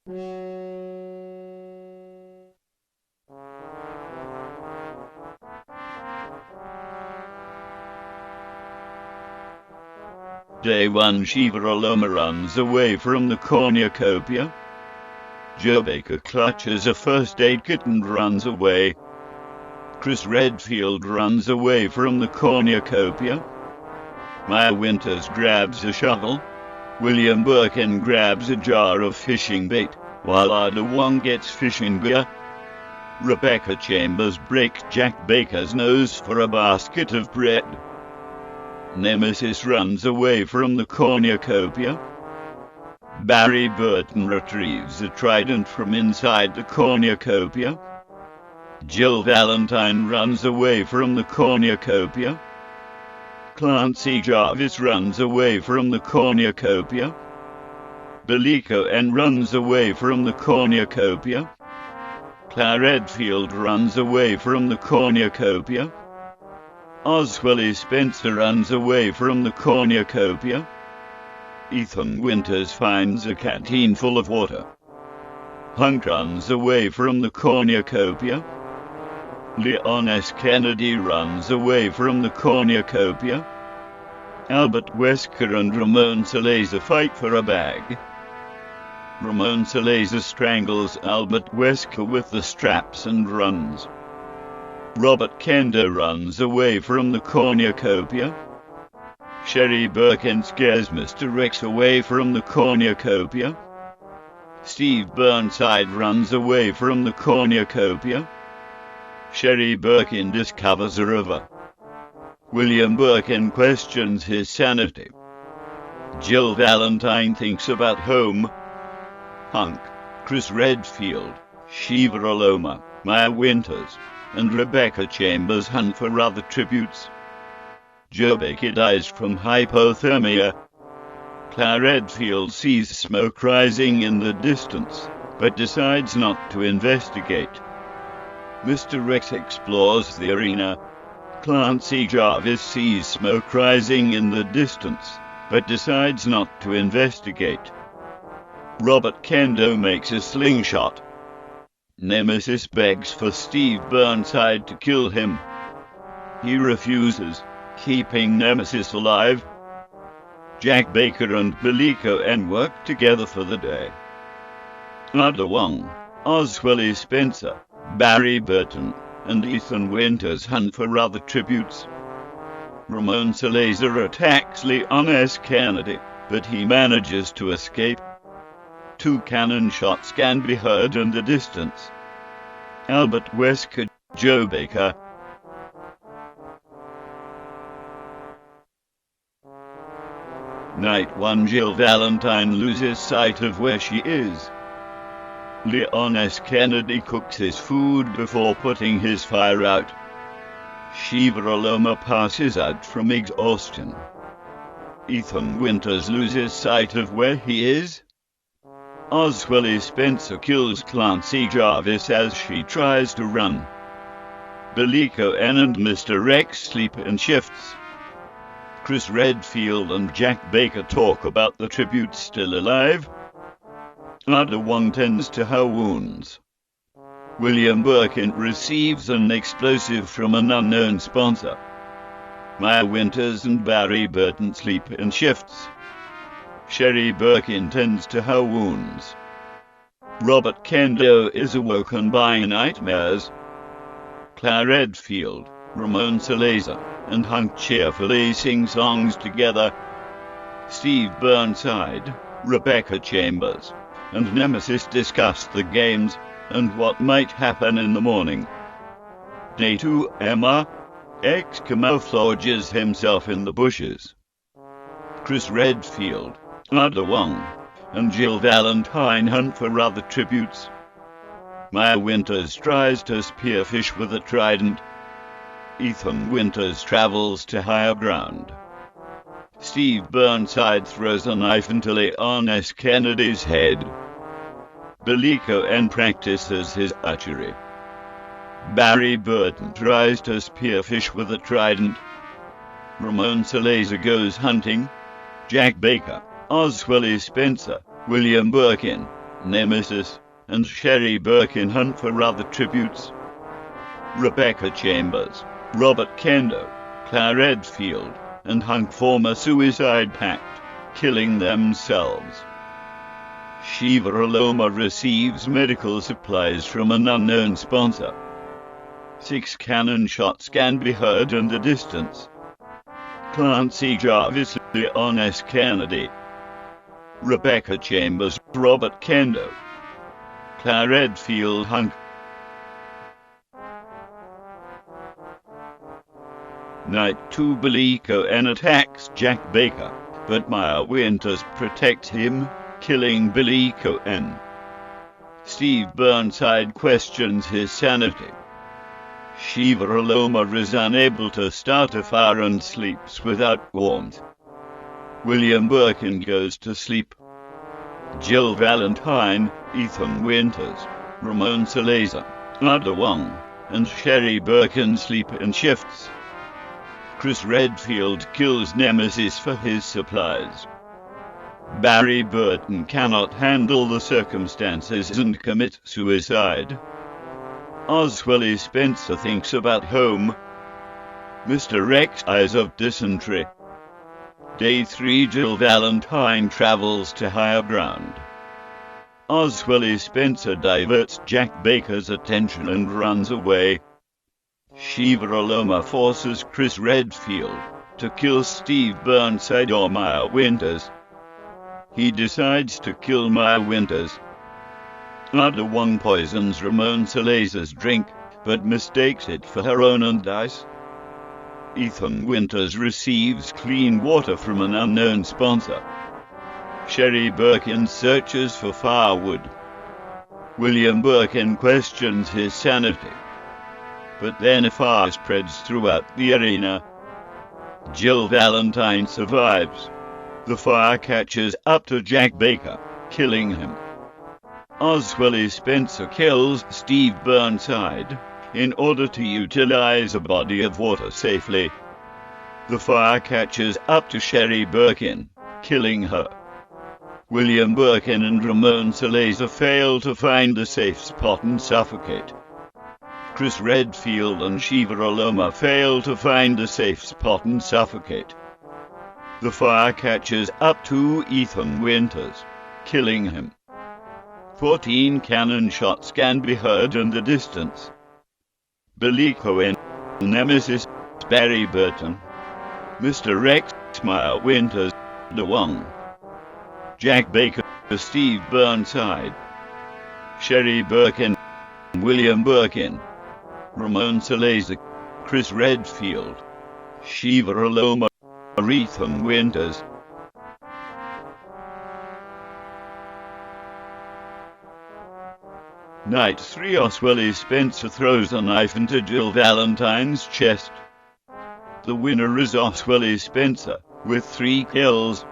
Day 1. Sheva Alomar runs away from the cornucopia. Joe Baker clutches a first aid kit and runs away. Chris Redfield runs away from the cornucopia. Maya Winters grabs a shovel. William Birkin grabs a jar of fishing bait, while Ada Wong gets fishing gear. Rebecca Chambers breaks Jack Baker's nose for a basket of bread. Nemesis runs away from the cornucopia. Barry Burton retrieves a trident from inside the cornucopia. Jill Valentine runs away from the cornucopia. Clancy Jarvis runs away from the cornucopia. Coen runs away from the cornucopia. Redfield runs away from the cornucopia. Oswell Spencer runs away from the cornucopia. Ethan Winters finds a canteen full of water. HUNK runs away from the cornucopia. Leon S. Kennedy runs away from the cornucopia. Albert Wesker and Ramon Salazar fight for a bag. Ramon Salazar strangles Albert Wesker with the straps and runs. Robert Kendo runs away from the cornucopia. Sherry Birkin scares Mr. Rex away from the cornucopia. Steve Burnside runs away from the cornucopia. Sherry Birkin discovers a river. William Birkin questions his sanity. Jill Valentine thinks about home. HUNK, Chris Redfield, Sheva Alomar, Maya Winters, and Rebecca Chambers hunt for other tributes. Joe Baker dies from hypothermia. Redfield sees smoke rising in the distance, but decides not to investigate. Mr. Rex explores the arena. Clancy Jarvis sees smoke rising in the distance, but decides not to investigate. Robert Kendo makes a slingshot. Nemesis begs for Steve Burnside to kill him. He refuses, keeping Nemesis alive. Jack Baker and Coen work together for the day. Ada Wong, Oswell Spencer, Barry Burton, and Ethan Winters hunt for other tributes. Ramon Salazar attacks Leon S. Kennedy, but he manages to escape. 2 cannon shots can be heard in the distance. Albert Wesker, Joe Baker. Night 1. Jill Valentine loses sight of where she is. Leon S. Kennedy cooks his food before putting his fire out. Sheva Alomar passes out from exhaustion. Ethan Winters loses sight of where he is. Oswell Spencer kills Clancy Jarvis as she tries to run. Coen and Mr. Rex sleep in shifts. Chris Redfield and Jack Baker talk about the tributes still alive. Ada Wong tends to her wounds. William Birkin receives an explosive from an unknown sponsor. Maya Winters and Barry Burton sleep in shifts. Sherry Birkin tends to her wounds. Robert Kendo is awoken by nightmares. Redfield, Ramon Salazar, and HUNK cheerfully sing songs together. Steve Burnside, Rebecca Chambers, and Nemesis discuss the games and what might happen in the morning. Day 2. X camouflages himself in the bushes. Chris Redfield, Ada Wong, and Jill Valentine hunt for other tributes. Maya Winters tries to spearfish with a trident. Ethan Winters travels to higher ground. Steve Burnside throws a knife into Leon S. Kennedy's head. Coen practices his archery. Barry Burton tries to spearfish with a trident. Ramon Salazar goes hunting. Jack Baker, Oswell Spencer, William Birkin, Nemesis, and Sherry Birkin hunt for other tributes. Rebecca Chambers, Robert Kendo, Claire Redfield, and HUNK form a suicide pact, killing themselves. Sheva Alomar receives medical supplies from an unknown sponsor. 6 cannon shots can be heard in the distance. Clancy, Jarvis, Leon S. Kennedy, Rebecca Chambers, Robert Kendo, Claire Redfield, HUNK. Night 2, Coen attacks Jack Baker, but Maya Winters protects him, killing Coen. Steve Burnside questions his sanity. Sheva Alomar is unable to start a fire and sleeps without warmth. William Birkin goes to sleep. Jill Valentine, Ethan Winters, Ramon Salazar, Wong, and Sherry Birkin sleep in shifts. Chris Redfield kills Nemesis for his supplies. Barry Burton cannot handle the circumstances and commits suicide. Oswell Spencer thinks about home. Mr. X dies of dysentery. Day 3, Jill Valentine travels to higher ground. Oswell Spencer diverts Jack Baker's attention and runs away. Sheva Alomar forces Chris Redfield to kill Steve Burnside or Maya Winters. He decides to kill Maya Winters. Wong poisons Ramon Salazar's drink, but mistakes it for her own and dies. Ethan Winters receives clean water from an unknown sponsor. Sherry Birkin searches for firewood. William Birkin questions his sanity. But then a fire spreads throughout the arena. Jill Valentine survives. The fire catches up to Jack Baker, killing him. Oswell Spencer kills Steve Burnside in order to utilize a body of water safely. The fire catches up to Sherry Birkin, killing her. William Birkin and Ramon Salazar fail to find a safe spot and suffocate. Chris Redfield and Sheva Alomar fail to find a safe spot and suffocate. The fire catches up to Ethan Winters, killing him. 14 cannon shots can be heard in the distance. Coen, Nemesis, Barry Burton, Mr. X, Maya Winters, Wong, Jack Baker, Steve Burnside, Sherry Birkin, William Birkin, Ramon Salazar, Chris Redfield, Sheva Alomar, Ethan Winters. Night 3, Oswell Spencer throws a knife into Jill Valentine's chest. The winner is Oswell Spencer, with 3 kills.